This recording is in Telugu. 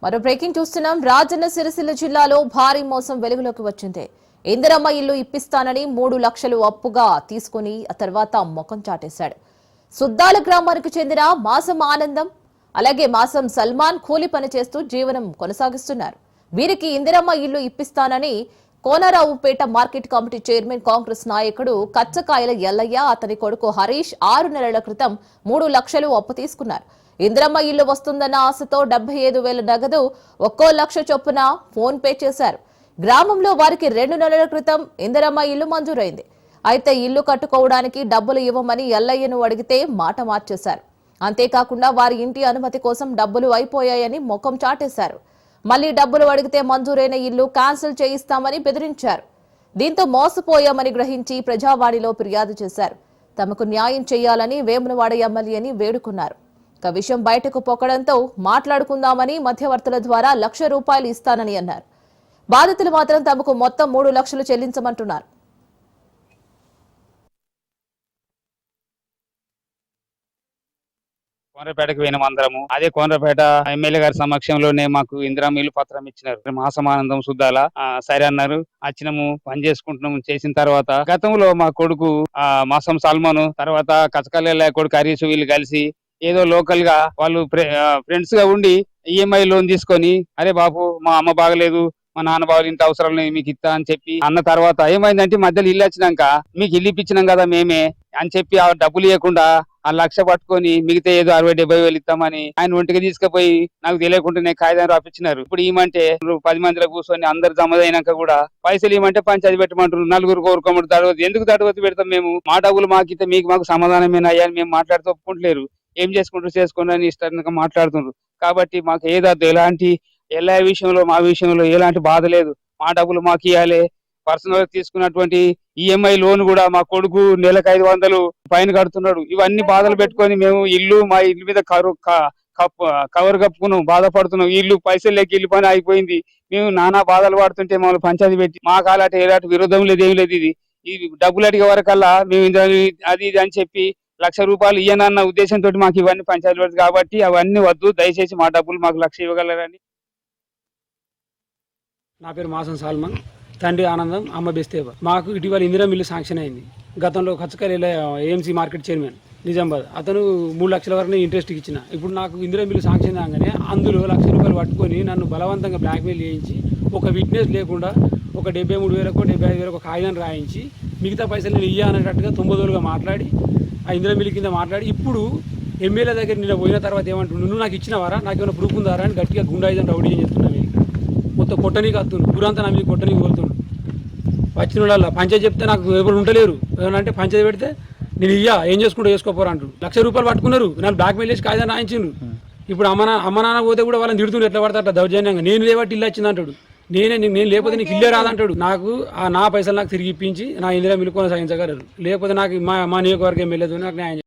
మరో బ్రేకింగ్ చూస్తున్నాం. రాజన్న సిరిసిల్ల జిల్లాలో భారీ మోసం వెలుగులోకి వచ్చింది. ఇందిరమ్మ ఇల్లు ఇప్పిస్తానని 3 లక్షలు అప్పుగా తీసుకుని ఆ తర్వాత మొఖం చాటేశాడు. సుద్దాల గ్రామానికి చెందిన మాసం ఆనందం అలాగే మాసం సల్మాన్ కూలి పని చేస్తూ జీవనం కొనసాగిస్తున్నారు. వీరికి ఇందిరమ్మ ఇల్లు ఇప్పిస్తానని Konaraopeta market committee chairman Congress నాయకుడు కచ్చకాయల ఎల్లయ్య అతని కొడుకు హరీష్ 6 నెలల క్రితం 3 లక్షలు అప్పు తీసుకున్నారు. ఇందిరమ్మ ఇల్లు వస్తుందన్న ఆశతో 75,000 నగదు 1 లక్ష చొప్పున ఫోన్ పే చేశారు. గ్రామంలో వారికి 2 నెలల క్రితం ఇందిరమ్మ ఇల్లు మంజూరైంది. అయితే ఇల్లు కట్టుకోవడానికి డబ్బులు ఇవ్వమని ఎల్లయ్యను అడిగితే మాట మార్చేశారు. అంతేకాకుండా వారి ఇంటి అనుమతి కోసం డబ్బులు అయిపోయాయని ముఖం చాటేశారు. మళ్లీ డబ్బులు అడిగితే మంజూరైన ఇల్లు క్యాన్సిల్ చేయిస్తామని బెదిరించారు. దీంతో మోసపోయామని గ్రహించి ప్రజావాణిలో ఫిర్యాదు చేశారు. తమకు న్యాయం చేయాలని వేములవాడ ఎమ్మెల్యేని వేడుకున్నారు. విషయం బయటకు పొక్కడంతో మాట్లాడుకుందామని మధ్యవర్తుల ద్వారా ₹1,00,000 ఇస్తానని అన్నారు. బాధితులు మాత్రం తమకు మొత్తం 3 లక్షలు చెల్లించమంటున్నారు. కోనరాపేటకు పోయినాం అందరము. అదే కోనరాపేట ఎమ్మెల్యే గారి సమక్షంలోనే మాకు ఇందిరమ్మ ఇల్లు పత్రం ఇచ్చినారు. మాసమానందం సుద్దాల సరే అన్నారు. వచ్చినాము, పని చేసుకుంటున్నాము. చేసిన తర్వాత గతంలో మా కొడుకు మాసం సల్మాను తర్వాత కచకల్ల కొడుకు హరీష్ వీళ్ళు కలిసి ఏదో లోకల్ గా వాళ్ళు ఫ్రెండ్స్ గా ఉండి ఈఎంఐ లోన్ తీసుకొని అరే బాబు మా అమ్మ బాగలేదు, మా నాన్న బాగా ఇంటి అవసరం లేదు, మీకు ఇస్తా అని చెప్పి అన్న తర్వాత ఏమైందంటే మధ్యలో ఇల్లు వచ్చినాక మీకు ఇల్లు ఇప్పించినాం కదా మేమే అని చెప్పి ఆ డబ్బులు ఇవ్వకుండా ఆ 1,00,000 పట్టుకొని మిగతా ఏదో 60,000-70,000 ఇస్తామని ఆయన ఒంటికి తీసుకుపోయి నాకు తెలియకుండానే కాగితం రాపించినారు. ఇప్పుడు ఏమంటే 10 మందిలో కూర్చొని అందరు జమ అయినాక కూడా పైసలు ఏమంటే పంచాయతీ పెట్టమంటారు. 4 కోరుకోమంటారు. దడవద్దు ఎందుకు దడవద్దు పెడతాం మేము, మా డబ్బులు మాకితే మాకు సమాధానమేనా అని మేము మాట్లాడుతూ ఒప్పుకుంటలేరు. ఏం చేసుకుంటారు చేసుకోండి అని ఇష్టంగా మాట్లాడుతున్నారు. కాబట్టి మాకు ఏదద్దు, ఎలాంటి ఎలా విషయంలో మా విషయంలో ఎలాంటి బాధ లేదు. మా డబ్బులు మాకు ఇవ్వాలి. పర్సనల్ తీసుకున్నటువంటి ఈఎంఐ లోన్ కూడా మా కొడుకు నెలకు 500 ఫైన్ కడుతున్నాడు. ఇవన్నీ బాధలు పెట్టుకొని మేము మా ఇల్లు మీద కవర్ కప్పుకున్నాం, బాధపడుతున్నాం. ఇల్లు పైసలు లేక ఇల్లు పని అయిపోయింది. మేము నానా బాధలు పడుతుంటే మమ్మల్ని పంచాయతీ పెట్టి మాకు అలాంటి ఎలాంటి విరోధం లేదు, ఏం లేదు. ఇది డబ్బులు అడిగే వరకల్లా మేము అది ఇది అని చెప్పి ₹1,00,000 ఇయ్యనన్న ఉద్దేశంతో మాకు ఇవన్నీ పంచాయతీ పెడతారు. కాబట్టి అవన్నీ వద్దు, దయచేసి మా డబ్బులు మాకు 1,00,000 ఇవ్వగలరని. నా పేరు మాసం సల్మాన్, తండ్రి ఆనందం, అమ్మ బెస్తేబా. మాకు ఇటీవల ఇందిరమ్మ ఇల్లు శాంక్షన్ అయింది. గతంలో కచ్చకల్ ఏఎంసీ మార్కెట్ చైర్మన్ నిజామాబాద్ అతను 3 లక్షల వరకు ఇంట్రెస్ట్ ఇచ్చిన. ఇప్పుడు నాకు ఇందిరమ్మ ఇల్లు శాంక్షన్ కాగానే అందులో ₹1,00,000 పట్టుకొని నన్ను బలవంతంగా బ్లాక్మెయిల్ చేయించి ఒక విట్నెస్ లేకుండా ఒక 73,000కో 75,000కో కాగితం రాయించి మిగతా పైసలు నేను ఇయ్య అనేటట్టుగా 90 మాట్లాడి ఆ ఇందిరమ్మ ఇల్లు కింద మాట్లాడి ఇప్పుడు ఎమ్మెల్యే దగ్గర నేను పోయిన తర్వాత ఏమంటున్నాను, నువ్వు నాకు ఇచ్చినవారా, నాకు ఏమైనా ప్రూఫ్ ఉందారా అని గట్టిగా గుండాయిజం రౌడీ అని చెప్తున్నాను. మొత్తం కొట్టనీకి వస్తుంది, ఊరంతా నా మీద కొట్టనీకి కోరుతుండు. వచ్చిన వాళ్ళ పంచాయతీ చెప్తే నాకు ఎవరు ఉండలేరు. ఏమంటే పంచాయతీ పెడితే నేను ఏం చేసుకుంటూ చేసుకోపోరా అంటారు. ₹1,00,000 పట్టుకున్నారు, నన్ను బ్లాక్మెయిల్ చేసి కాగితం రాయించిండ్రు. ఇప్పుడు అమ్మ నాన్న పోతే కూడా వాళ్ళని తిడుతుండ్రు, ఎట్లా పడతా అట్లా దౌర్జన్యంగా. నేను లేబట్టి ఇల్లు వచ్చింది అంటాడు. నేను లేకపోతే నీకు ఇల్లే రాదంటాడు. నాకు నా పైసలు నాకు తిరిగి ఇప్పించి నా ఇందిరా మిల్లు కొనసాగించగలరు. లేకపోతే నాకు మా నియోజకవర్గం వెళ్ళదు, నాకు న్యాయం